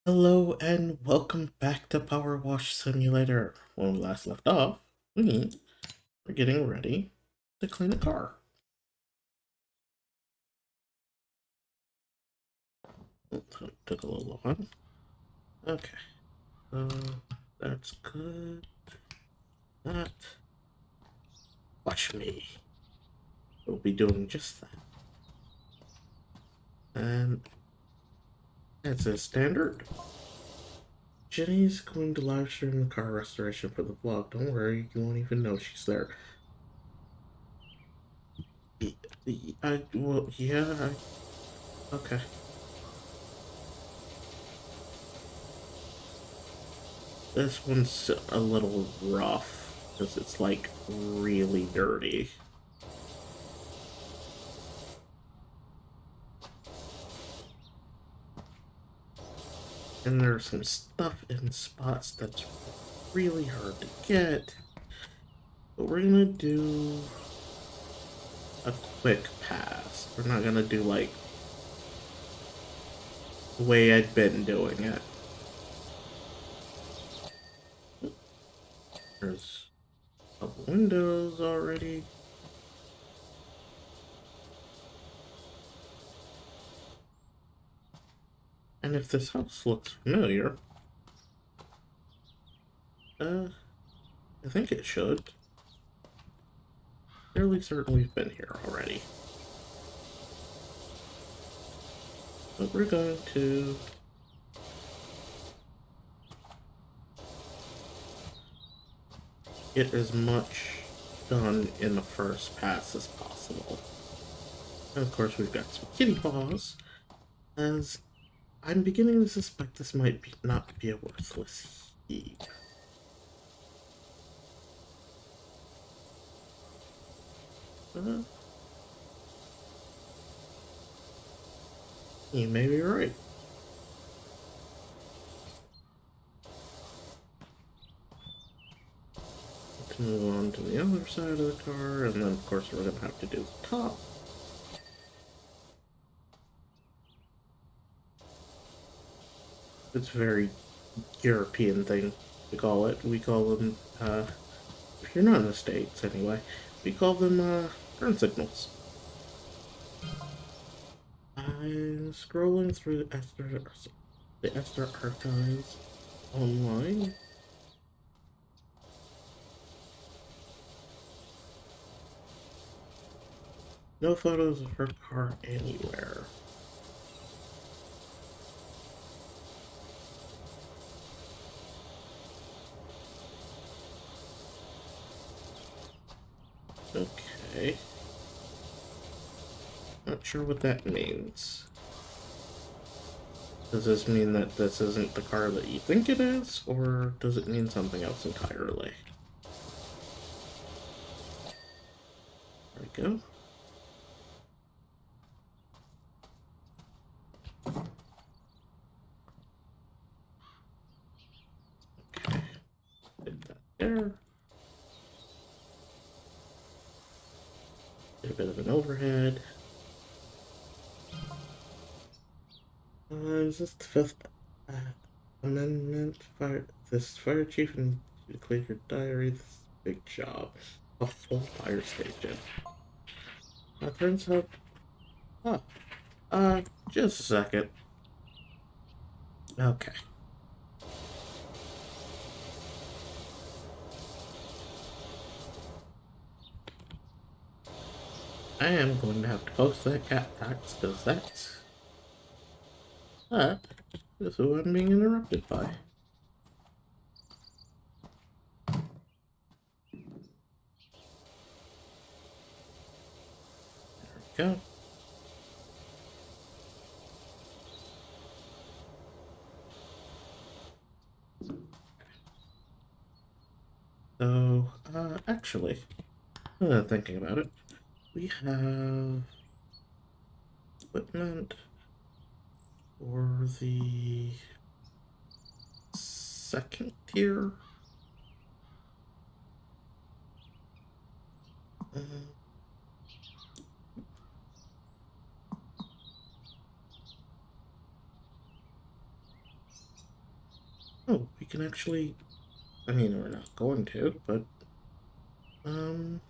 Hello and welcome back to PowerWash Simulator. When we last left off, we're getting ready to clean a car. Took a little while. Okay, so that's good. That. Watch me. We'll be doing just that. And as a standard, Jenny's going to live stream the car restoration for the vlog. Don't worry, you won't even know she's there. Yeah, okay. This one's a little rough because it's like really dirty. And there's some stuff in spots that's really hard to get. But we're gonna do a quick pass. We're not gonna do like the way I'd been doing it. There's a couple windows already. And if this house looks familiar, I think it should. Fairly certain we've been here already. But we're going to get as much done in the first pass as possible. And of course we've got some kitty paws, as I'm beginning to suspect this might not be a worthless heap. You may be right. Let's move on to the other side of the car, and then of course we're going to have to do the top. It's a very European thing to call it. We call them, if you're not in the States anyway, we call them turn signals. I'm scrolling through the Esther archives online. No photos of her car anywhere. Okay. Not sure what that means. Does this mean that this isn't the car that you think it is, or does it mean something else entirely? There we go. Okay. Did that there. Did a bit of an overhead. Is this the fifth amendment? This fire chief and you clear your diary. This is a big job. A full fire station. Turns out. Oh, just a second. Okay. I am going to have to post that cat tax because that's this is what I'm being interrupted by. There we go. So, actually, thinking about it, we have equipment for the second tier. Uh, Oh, we can actually... I mean, we're not going to, but... Um...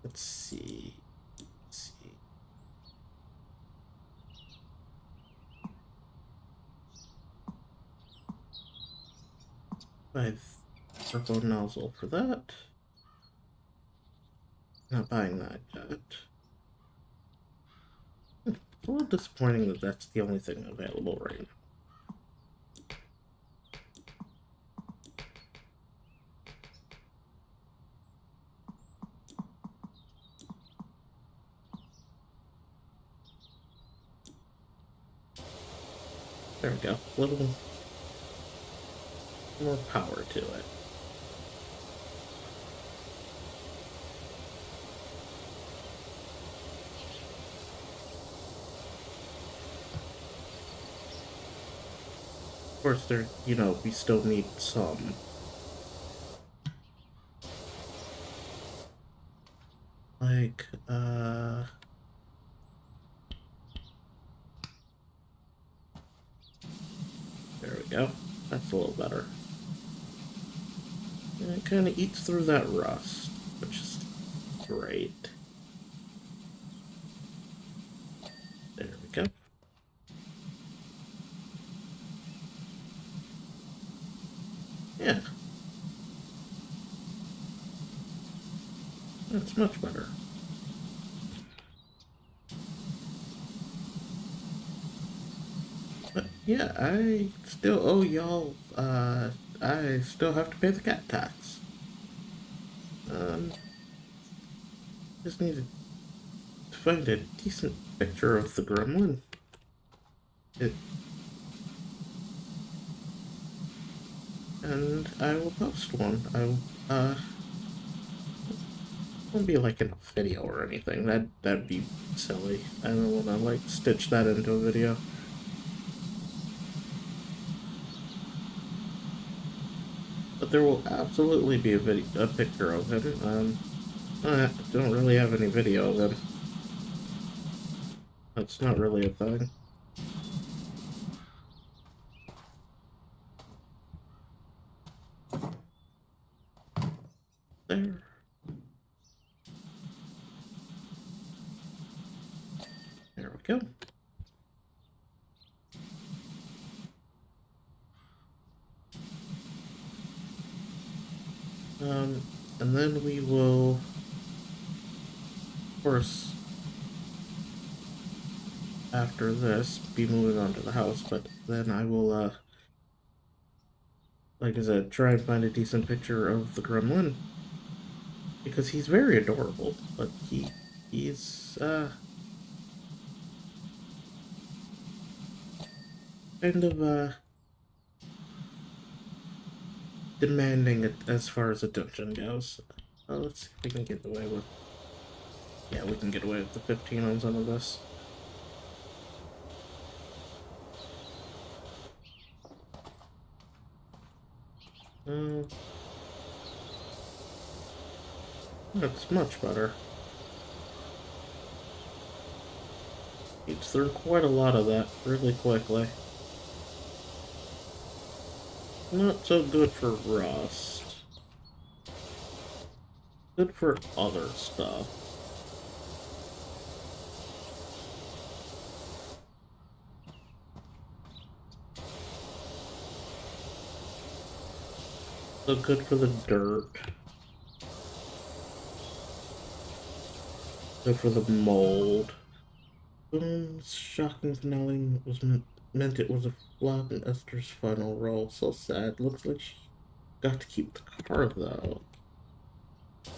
Let's see... Let's see... Buy turbo nozzle for that. Not buying that yet. It's a little disappointing that that's the only thing available right now. There we go. A little more power to it. Of course, there, we still need some. Like, there we go. That's a little better. And it kind of eats through that rust, which is great. There we go. Yeah. That's much better. But yeah, I still owe y'all, I still have to pay the cat tax. Um, just need to find a decent picture of the gremlin. And I will post one. Won't be like in a video or anything. That'd be silly. I don't want to like stitch that into a video. But there will absolutely be a picture of him. I don't really have any video of him. That's not really a thing. There. There we go. And then we will, of course, after this, be moving on to the house, but then I will, like I said, try and find a decent picture of the gremlin. Because he's very adorable, but he's, kind of, demanding as far as attention goes. Let's see if we can get away with... Yeah, we can get away with the 15 on some of this. That's much better. Eats through quite a lot of that really quickly. Not so good for rust. Good for other stuff. So good for the dirt. Good for the mold. Boom's shocking finale meant it was a flop in Esther's final role. So sad. Looks like she got to keep the car though.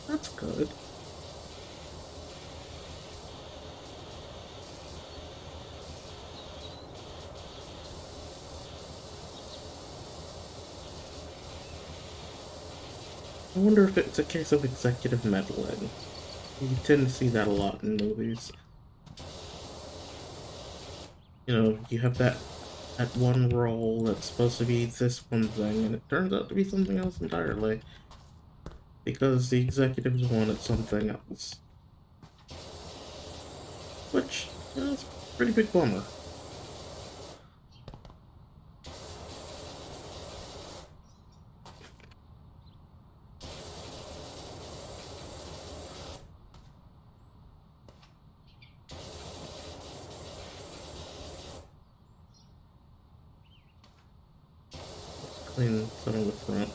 That's good. I wonder if it's a case of executive meddling. You tend to see that a lot in movies. You have that one role that's supposed to be this one thing, and it turns out to be something else entirely. Because the executives wanted something else. Which, is a pretty big bummer. clean some of the front.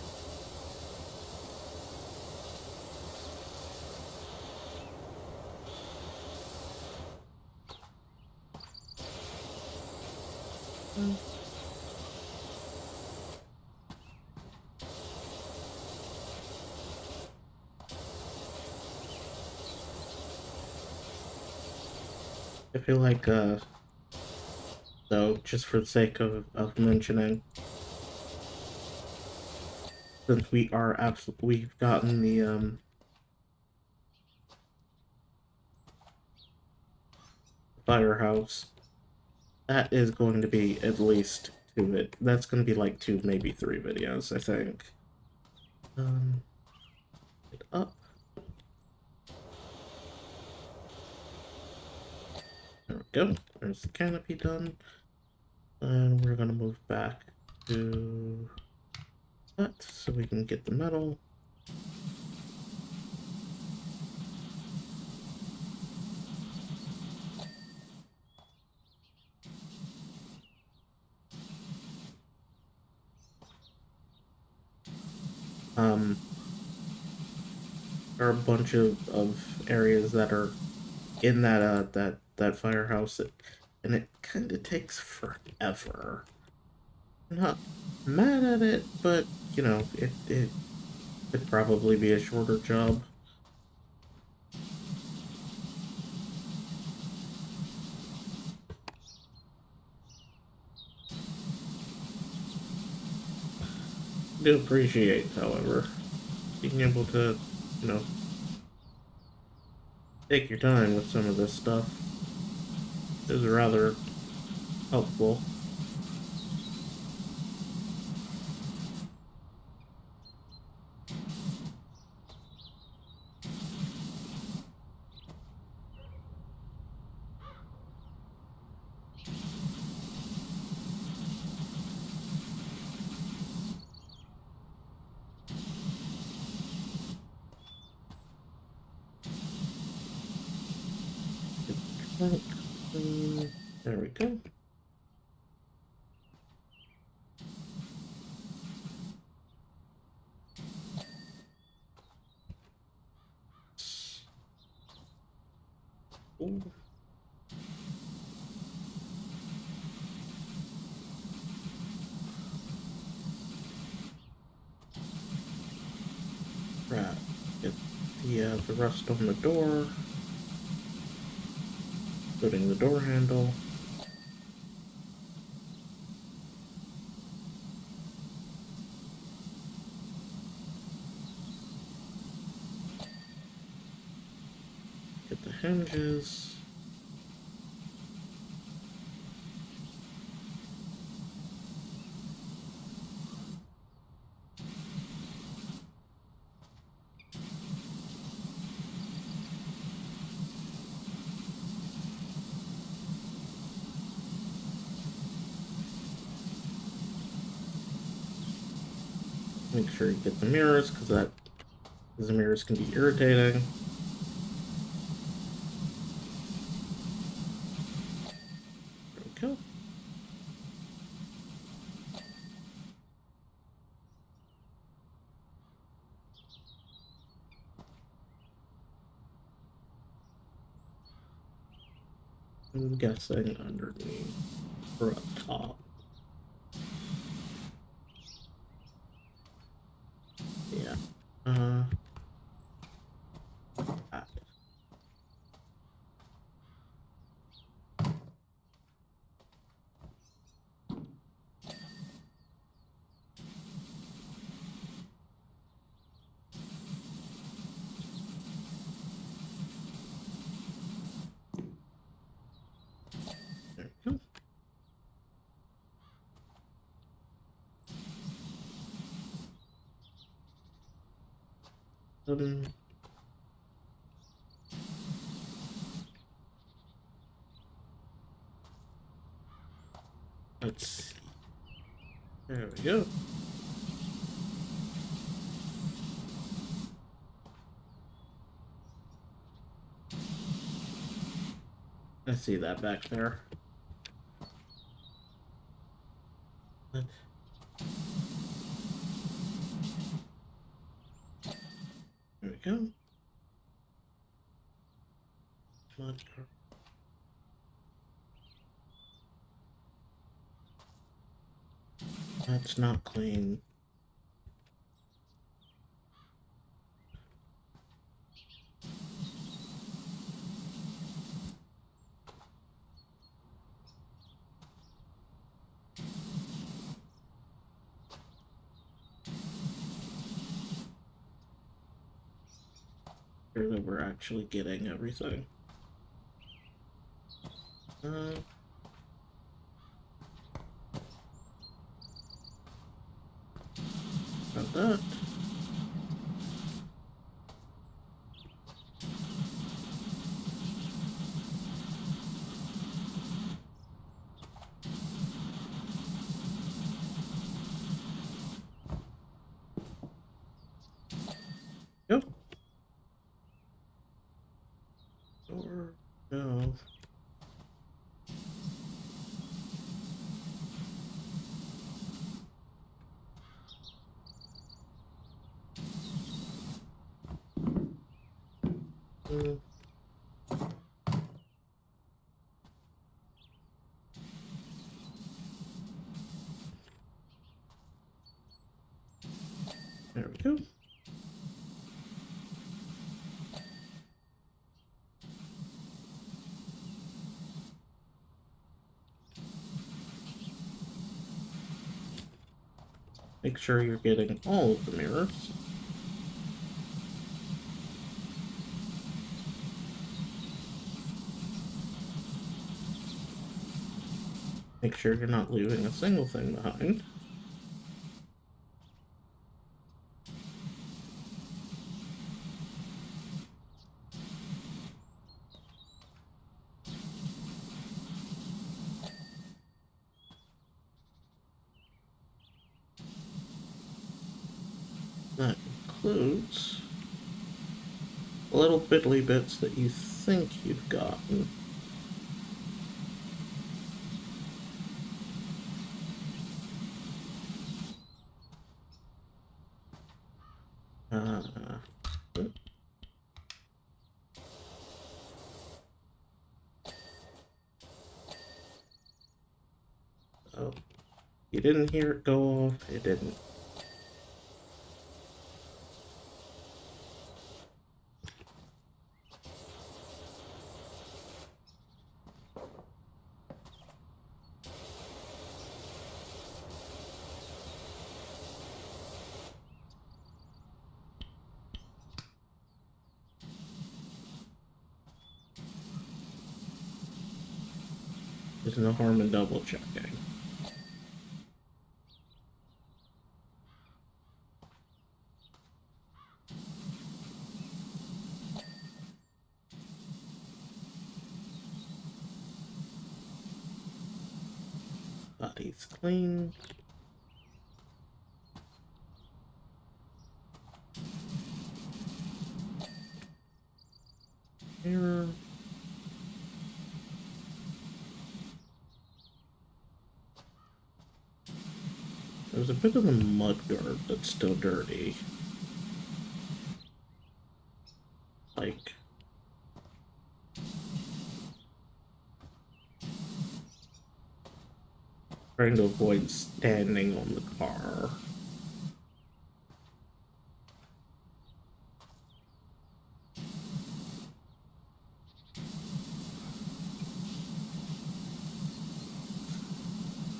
I feel like, though, just for the sake of mentioning, since we've gotten the firehouse, that is going to be at least that's going to be like 2, maybe 3 videos, I think. Get up. There we go. There's the canopy done. And we're gonna move back to that so we can get the metal. There are a bunch of areas that are in that firehouse, and it kind of takes forever. I'm not mad at it, but you know, it could probably be a shorter job. I do appreciate, however, being able to, you know, take your time with some of this stuff is rather helpful. There we go. Ooh. Right. Get the rust on the door. Putting the door handle. Get the hinges. Make sure you get the mirrors, because the mirrors can be irritating. There we go. I'm guessing underneath or up top. Yeah. That. There we go. Um, let's see. There we go. I see that back there. go. Mud car. That's not clean. Sure that we're actually getting everything. About that. Yep. Or no. Mm. There we go. Make sure you're getting all of the mirrors. Make sure you're not leaving a single thing behind. That includes little fiddly bits that you think you've gotten. Oh, you didn't hear it go off? It didn't. There's no harm in double checking. Body's clean. Mirror. There's a bit of the mud guard that's still dirty. Like, trying to avoid standing on the car.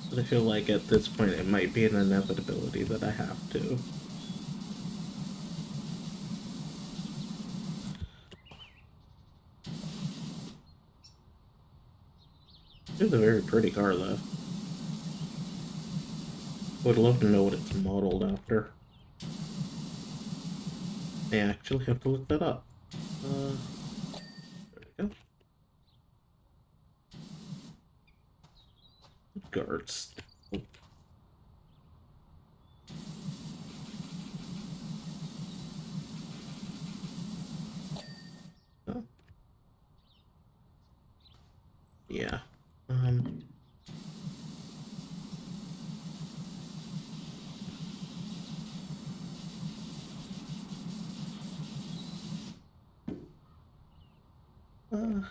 But I feel like at this point it might be an inevitability that I have to. It's a very pretty car though. Would love to know what it's modeled after. I actually have to look that up. There we go. Guards. Oh. Yeah. Uh,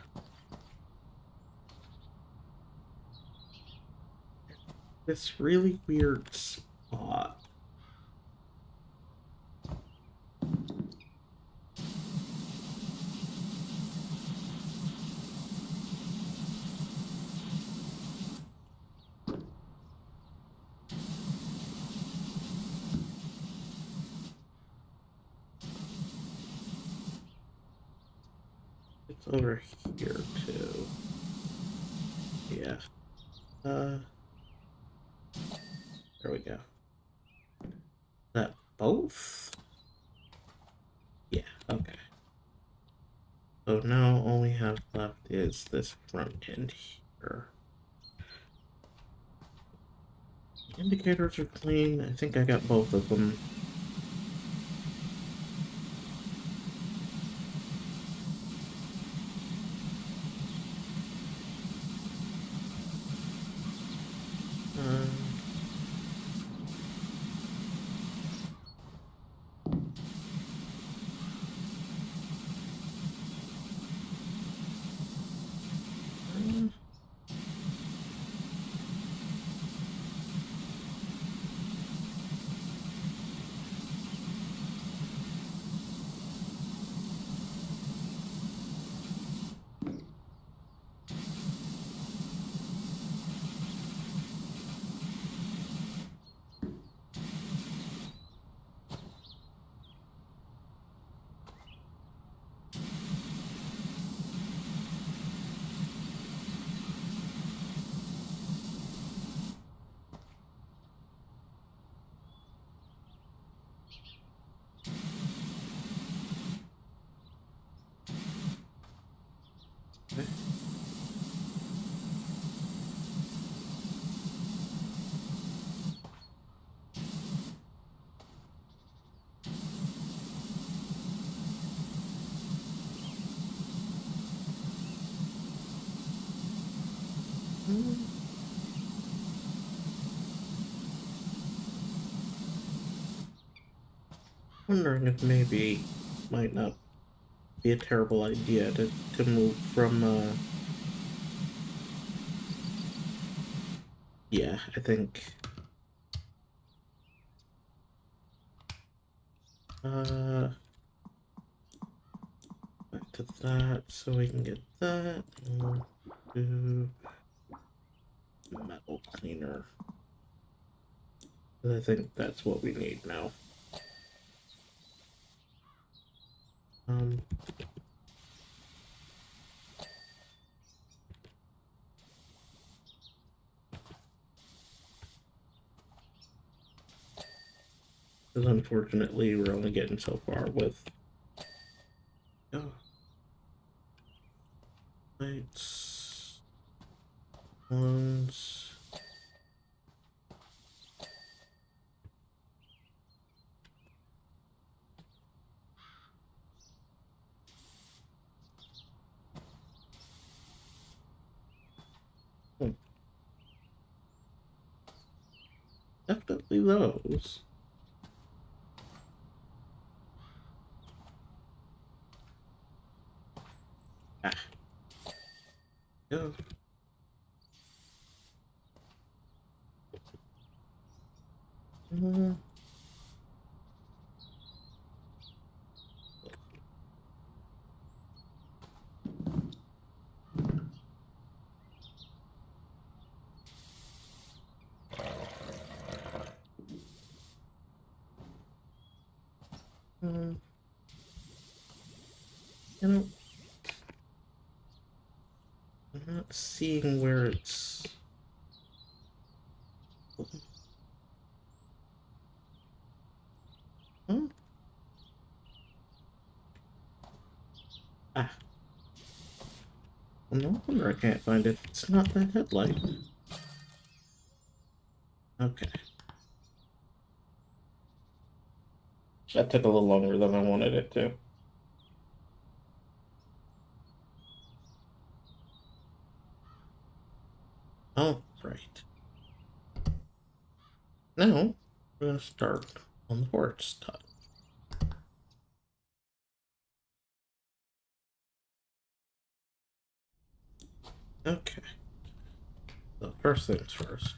this really weird spot. It's over here too. Yeah. There we go. That both? Yeah, okay. So now all we have left is this front end here. The indicators are clean. I think I got both of them. Uh, uh, okay. Wondering if maybe might not be a terrible idea to move from yeah, I think uh back to that so we can get that. And we'll do metal cleaner. I think that's what we need now. Um, because unfortunately we're only getting so far with oh, lights, ones. Hmm, definitely those. Ah, go. Uh, uh, you know, I'm not seeing where it's. Huh? Ah, well, no wonder I can't find it. It's not that headlight. Okay, that took a little longer than I wanted it to. Oh, right. Now we're gonna start on the horse stuff. Okay. So first things first.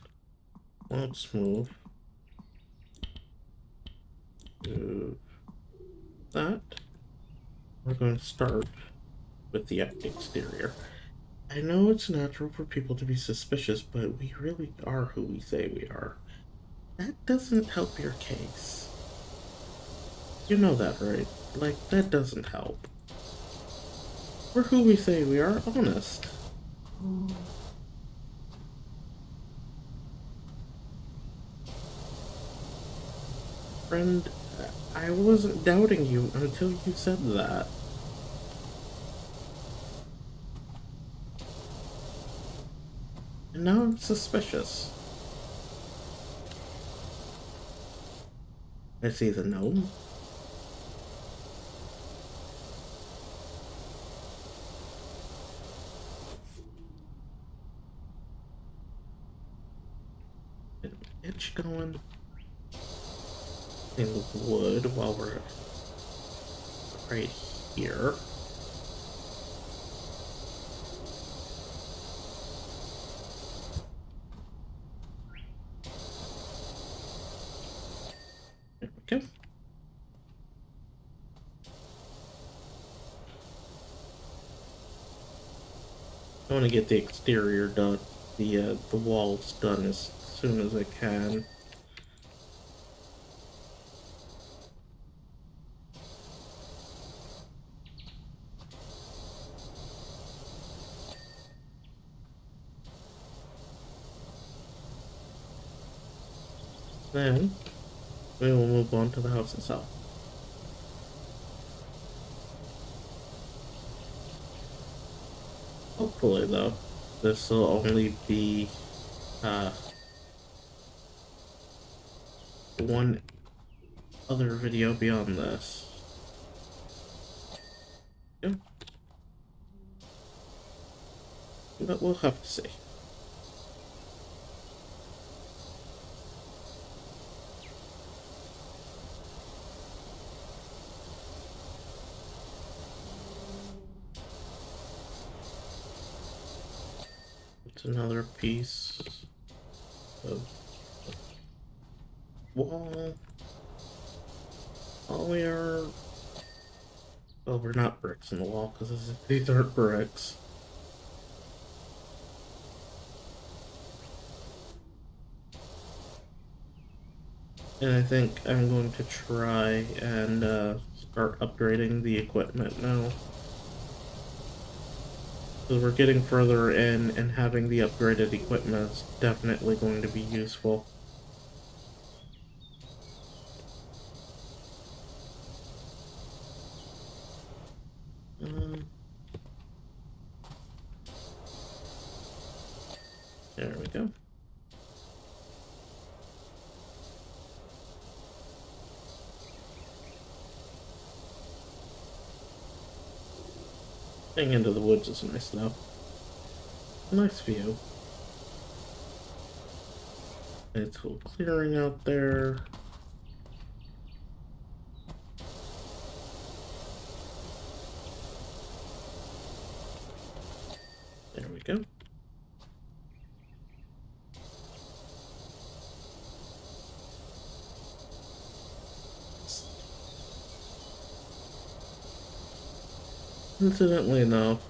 Let's move to that. We're going to start with the exterior. I know it's natural for people to be suspicious, but we really are who we say we are. That doesn't help your case. You know that, right? Like, that doesn't help. We're who we say we are, honest. Friend, I wasn't doubting you until you said that. And now I'm suspicious. I see the gnome. Get an itch going. In wood while we're right here. There we go. I want to get the exterior done, the walls done as soon as I can. Then we will move on to the house itself. Hopefully, though, this will only be uh, one other video beyond this. Yeah, but we'll have to see. It's another piece of wall. All we are. Well, we're not bricks in the wall because these aren't bricks. And I think I'm going to try and start upgrading the equipment now. Because we're getting further in, and having the upgraded equipment is definitely going to be useful. Um, there we go. Getting into the woods is nice though. Nice view. It's a little clearing out there. There we go. Incidentally enough,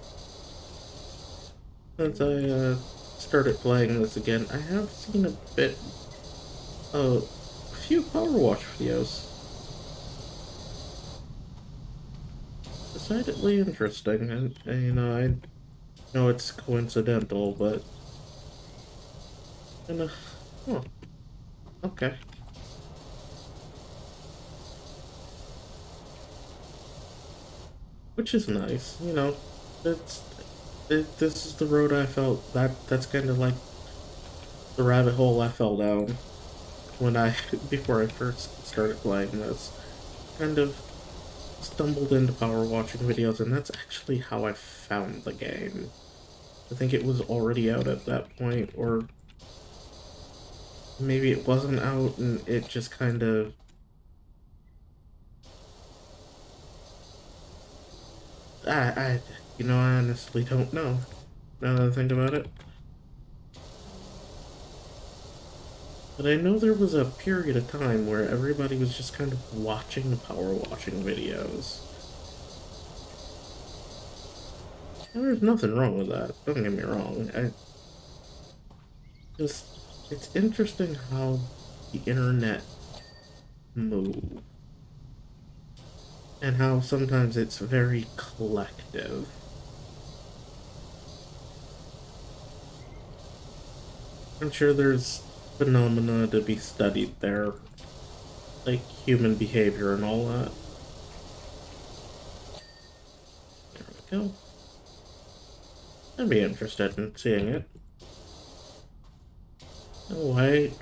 since I started playing this again, I have seen a bit, a few PowerWash videos. Decidedly interesting, and you know, I know it's coincidental, but you know, oh, okay. Which is nice, you know. It's this is the road I felt that's kind of like the rabbit hole I fell down when I before I first started playing this. Kind of stumbled into power watching videos, and that's actually how I found the game. I think it was already out at that point, or maybe it wasn't out, and it just kind of I you know I honestly don't know. now that I think about it. But I know there was a period of time where everybody was just kind of watching power washing videos. And there's nothing wrong with that, don't get me wrong. Just, it's interesting how the internet moves. And how sometimes it's very collective. I'm sure there's phenomena to be studied there, like human behavior and all that. There we go. I'd be interested in seeing it. Why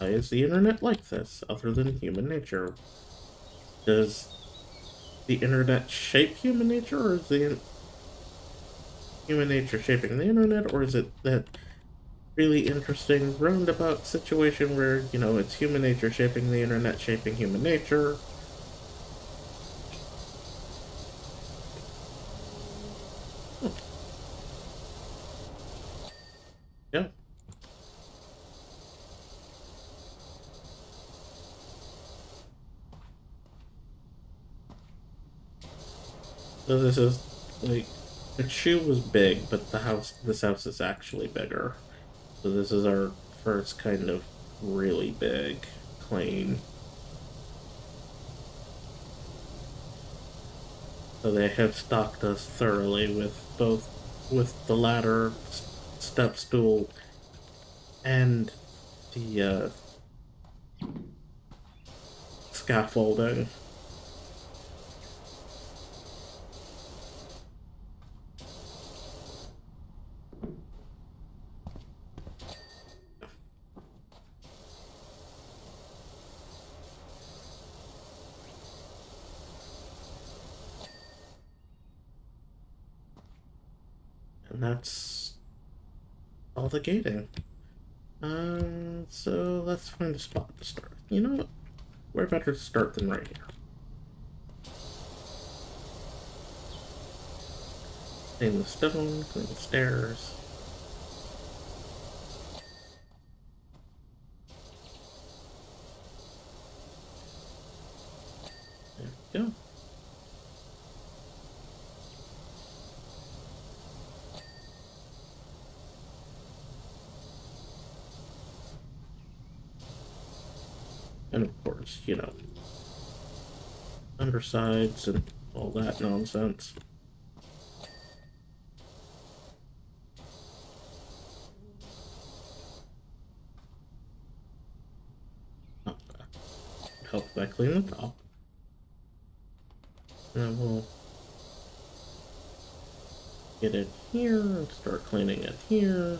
is the internet like this, other than human nature? Does the internet shape human nature, or is the human nature shaping the internet, or is it that really interesting roundabout situation where, you know, it's human nature shaping the internet, shaping human nature? Oh, yeah. So this is, like, the shoe was big, but this house is actually bigger. So this is our first kind of really big clean. So they have stocked us thoroughly with the ladder, step stool, and the scaffolding. And that's all the gating. So let's find a spot to start. You know what? Where better to start than right here? Clean the stone, clean the stairs. There we go. And of course, you know, undersides and all that nonsense. Oh, help if I clean the top. And then we'll get it here and start cleaning it here.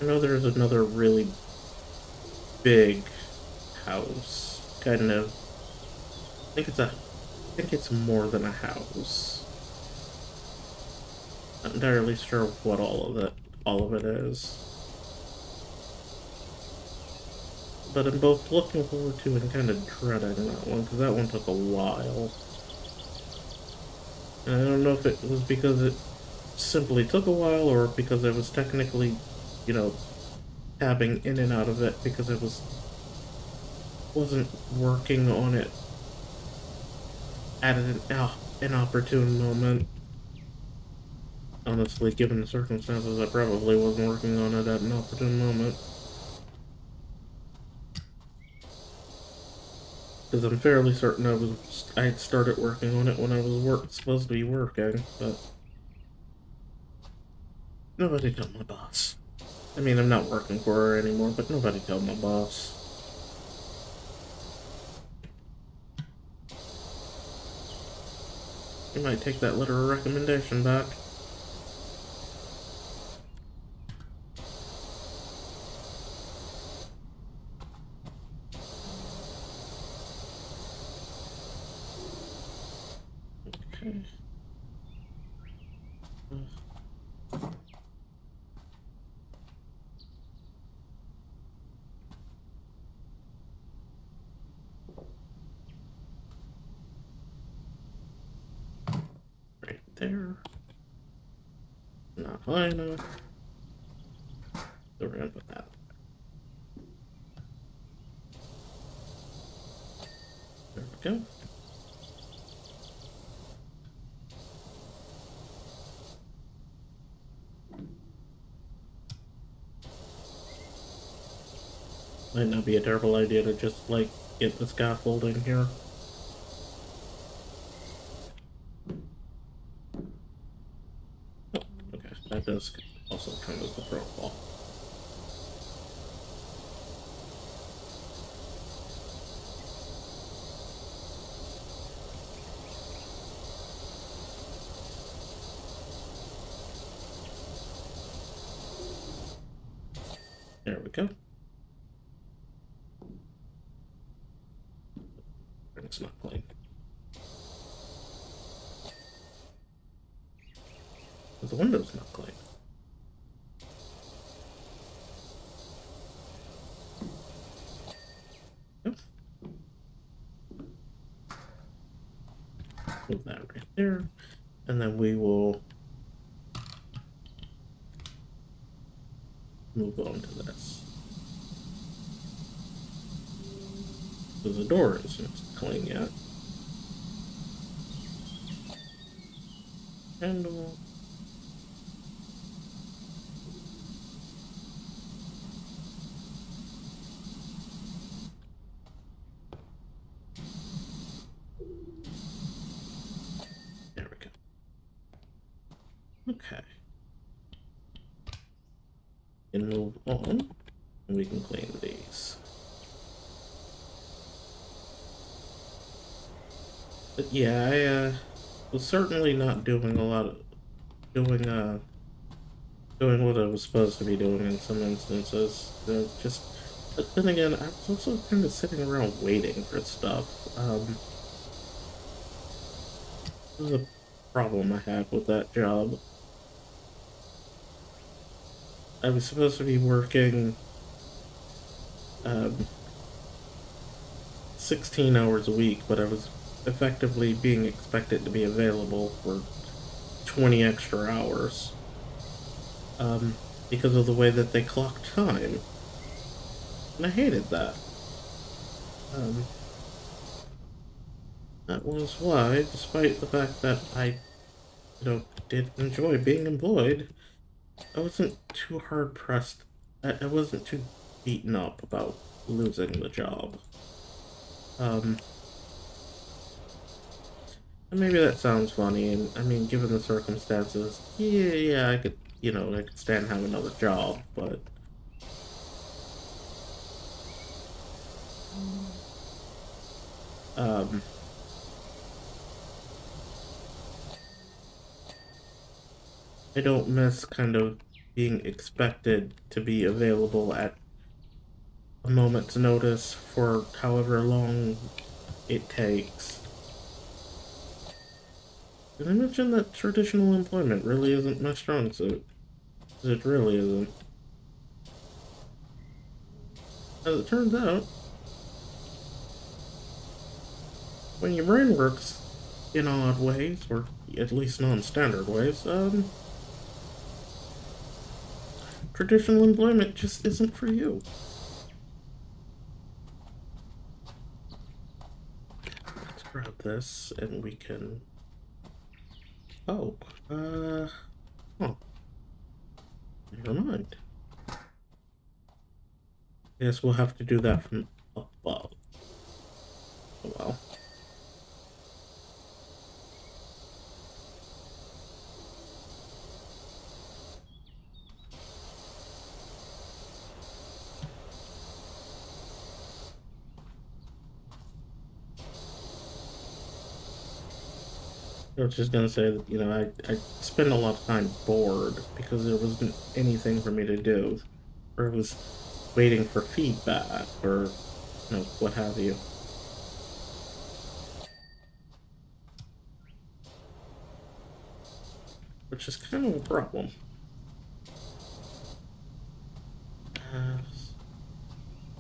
I know there's another really big house. Kind of. I think it's more than a house. Not entirely sure what all of it is. But I'm both looking forward to and kind of dreading that one, because that one took a while. And I don't know if it was because it simply took a while, or because I was technically, you know, tabbing in and out of it because it wasn't working on it at an opportune moment. Honestly, given the circumstances, I probably wasn't working on it at an opportune moment. Because I'm fairly certain I had started working on it when I was supposed to be working, but nobody told my boss. I mean, I'm not working for her anymore, but nobody told my boss. You might take that letter of recommendation back. Okay. there. Not high enough. So we're gonna put that. There we go. Might not be a terrible idea to just, like, get the scaffolding here. Oh, okay, that does also kind of the protocol. There we go. And it's not clean. But the window's not clean. Yep. Move that right there. And then we will move on to this. So the door isn't clean yet. Handle. There we go. Okay. And move on. And we can clean these. But yeah, I was certainly not doing a lot of doing what I was supposed to be doing in some instances. Just, but then again, I was also kind of sitting around waiting for stuff. This is a problem I have with that job. I was supposed to be working 16 hours a week, but I was effectively being expected to be available for 20 extra hours because of the way that they clock time. And I hated that. That was why, despite the fact that I, did enjoy being employed, I wasn't too hard pressed. I wasn't too beaten up about losing the job. And maybe that sounds funny, and I mean, given the circumstances, yeah, I could, I could stand having another job, but I don't miss kind of being expected to be available at a moment's notice for however long it takes. Did I mention that traditional employment really isn't my strong suit? It really isn't. As it turns out, when your brain works in odd ways, or at least non-standard ways, traditional employment just isn't for you. Let's grab this, and we can... Oh, oh. Never mind. Guess we'll have to do that from above. Oh well. I was just gonna say that, I spent a lot of time bored because there wasn't anything for me to do. Or I was waiting for feedback or, what have you. Which is kind of a problem.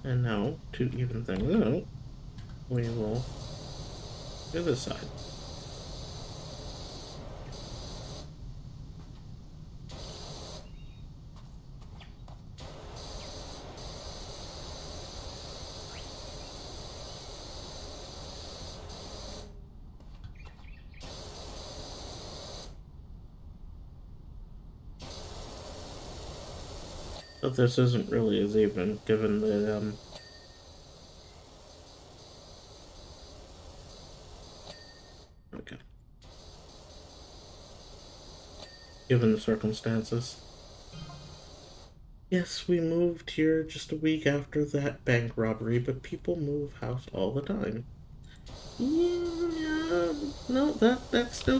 And now, to even things out, we will do this side. But this isn't really as even, given the, okay. Given the circumstances. Yes, we moved here just a week after that bank robbery, but people move house all the time. Yeah, no, that's still,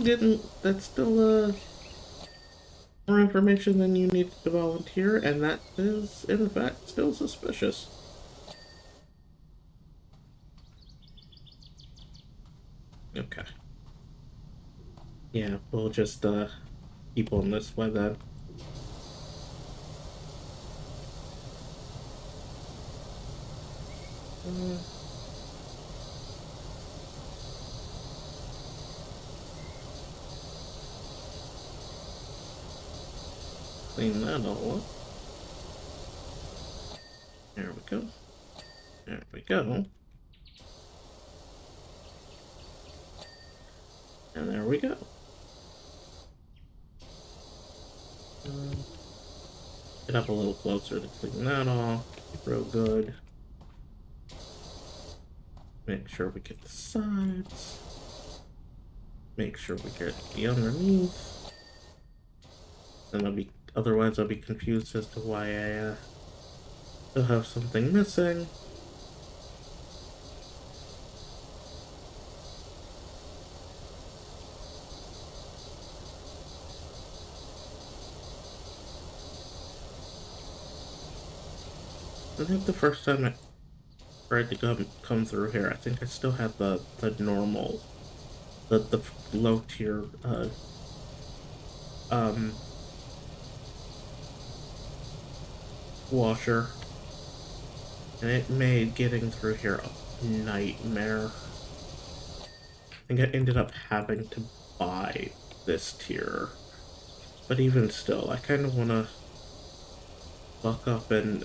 more information than you need to volunteer, and that is, in fact, still suspicious. Okay. Yeah, we'll just, keep on this way then. Uh, Clean that all up. There we go. There we go. And there we go. Get up a little closer to clean that off. Real good. Make sure we get the sides. Make sure we get the underneath. And otherwise I'll be confused as to why I still have something missing. I think the first time I tried to come through here, I think I still had the normal, the low tier, um, washer. And it made getting through here a nightmare. I think I ended up having to buy this tier. But even still, I kind of want to buck up and,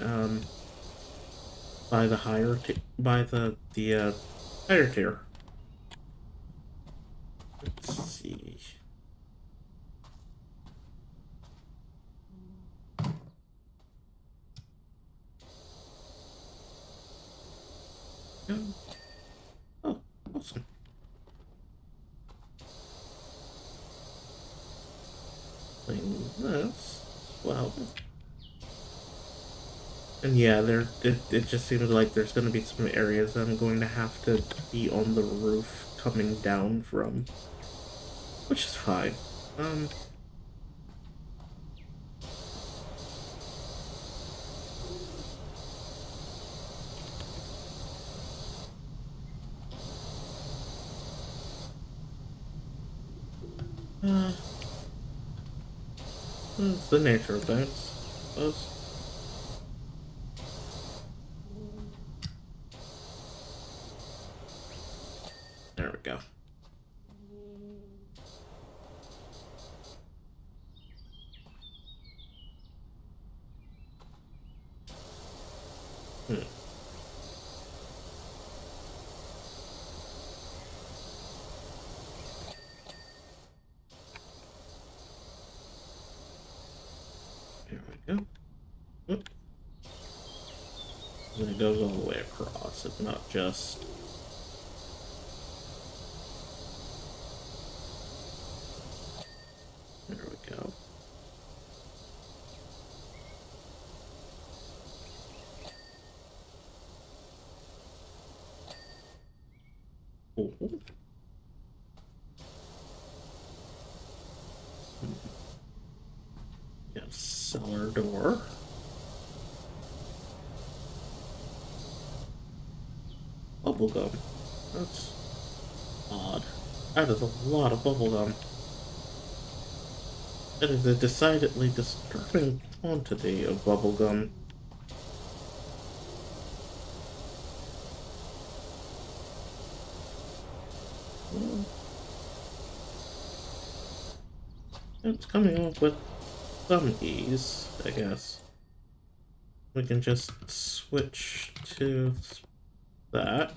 buy the higher tier. Let's see. Oh, awesome. Clean this. Well. And yeah, it just seems like there's going to be some areas I'm going to have to be on the roof coming down from. Which is fine. Uh, it's the nature of things, I suppose. There we go. Hmm. There we go. Oop. And it goes all the way across. It's not just... There we go. Ooh. Yeah, cellar door. Bubblegum. That's odd. That is a lot of bubblegum. That is a decidedly disturbing quantity of bubblegum. Well, it's coming off with some ease, I guess. We can just switch to that.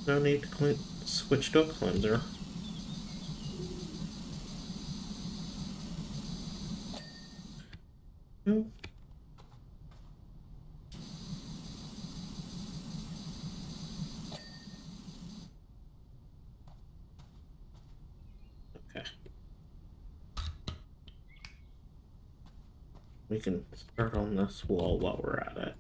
No need to switch to a cleanser. We can start on this wall while we're at it.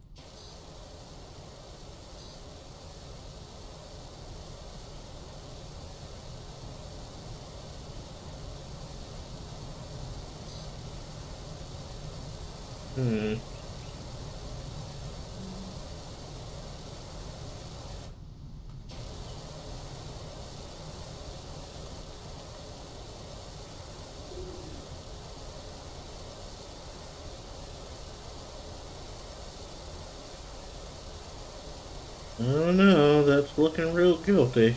Oh no, that's looking real guilty.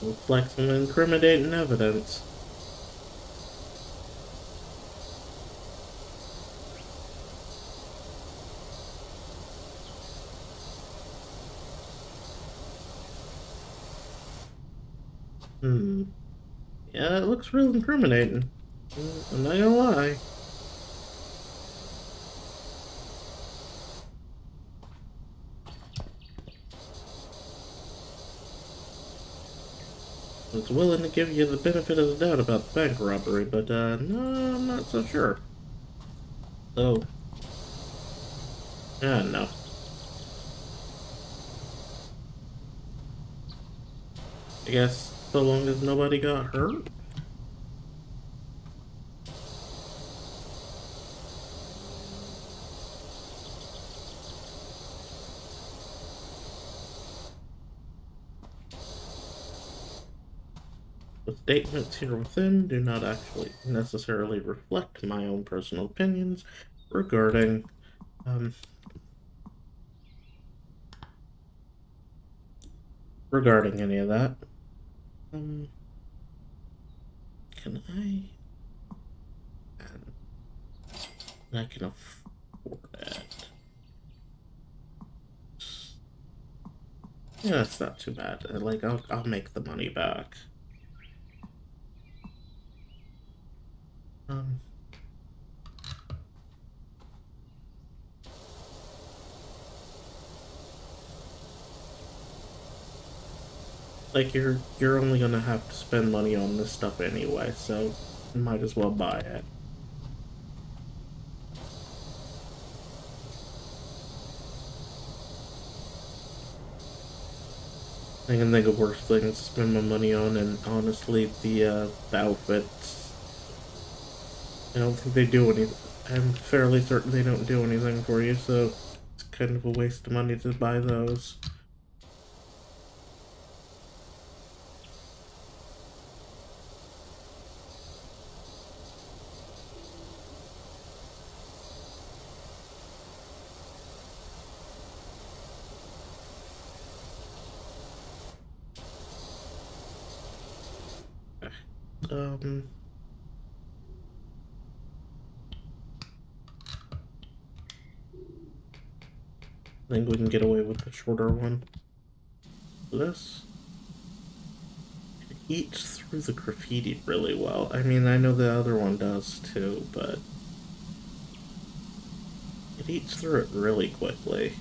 Looks like some incriminating evidence. Yeah, it looks real incriminating. I'm not gonna lie. I was willing to give you the benefit of the doubt about the bank robbery, but no, I'm not so sure. So, no. I guess so long as nobody got hurt. The statements here within do not actually necessarily reflect my own personal opinions regarding regarding any of that. Can I? And I can afford it. Yeah, that's not too bad. Like I'll make the money back. Um. Like you're only gonna have to spend money on this stuff anyway, so might as well buy it. I can think of worse things to spend my money on, and honestly, the outfits. I don't think they do anything. I'm fairly certain they don't do anything for you, so it's kind of a waste of money to buy those. Um, I think we can get away with the shorter one. This it eats through the graffiti really well. I mean, I know the other one does too, but it eats through it really quickly.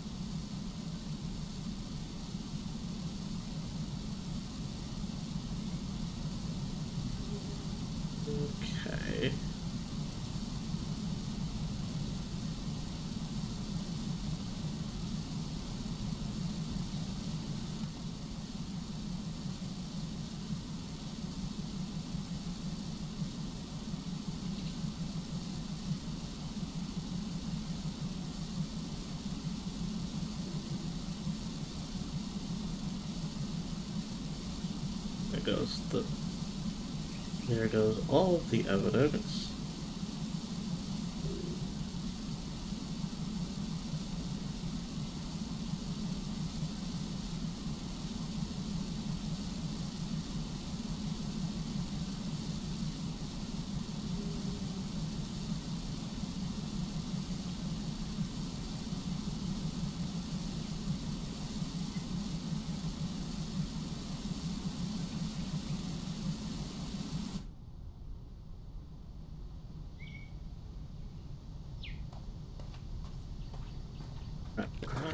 Okay. There goes the. There goes all of the evidence.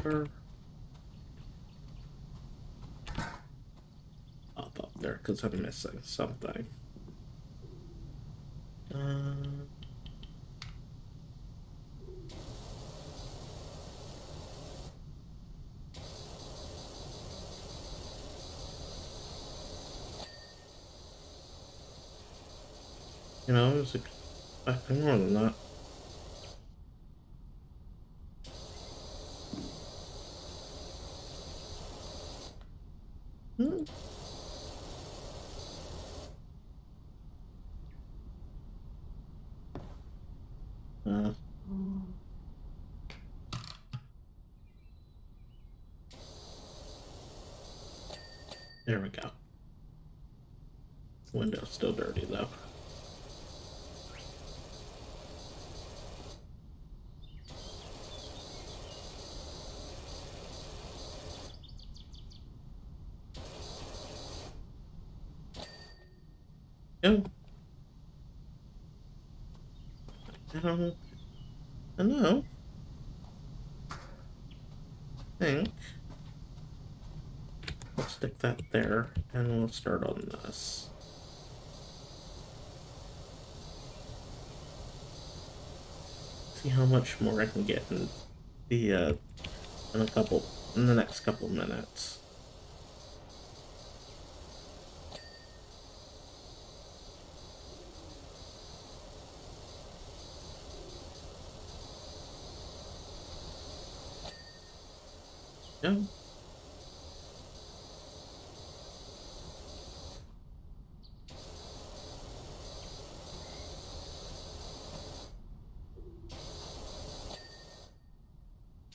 Water. because I'm missing something. You know, I was expecting more than that. Hmm. Uh, there we go. Window's still dirty though. Yeah, I don't know. I think we'll stick that there and we'll start on this. See how much more I can get in the in the next couple minutes. Yeah.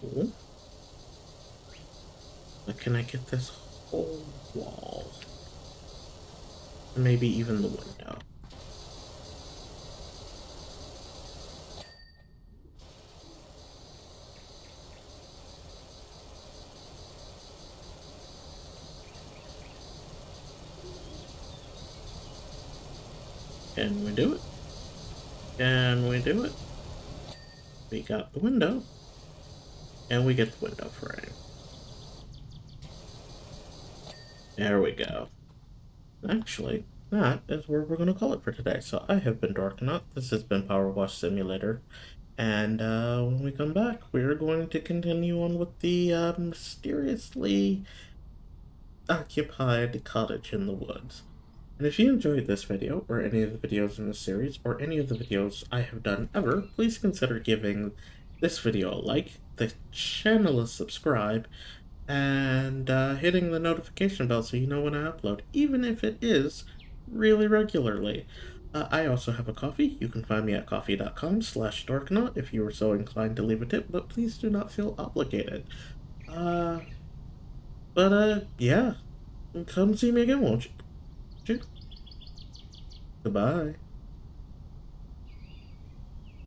Cool. But can I get this whole wall? Maybe even the window. Can we do it? Can we do it? We got the window. And we get the window frame. There we go. Actually, that is where we're going to call it for today. So I have been Darknut. This has been PowerWash Simulator. And when we come back, we're going to continue on with the mysteriously occupied cottage in the woods. And if you enjoyed this video, or any of the videos in this series, or any of the videos I have done ever, please consider giving this video a like, the channel a subscribe, and hitting the notification bell so you know when I upload, even if it is really regularly. I also have a coffee. You can find me at coffee.com/darknot if you are so inclined to leave a tip, but please do not feel obligated. Uh, yeah. Come see me again, won't you? Goodbye.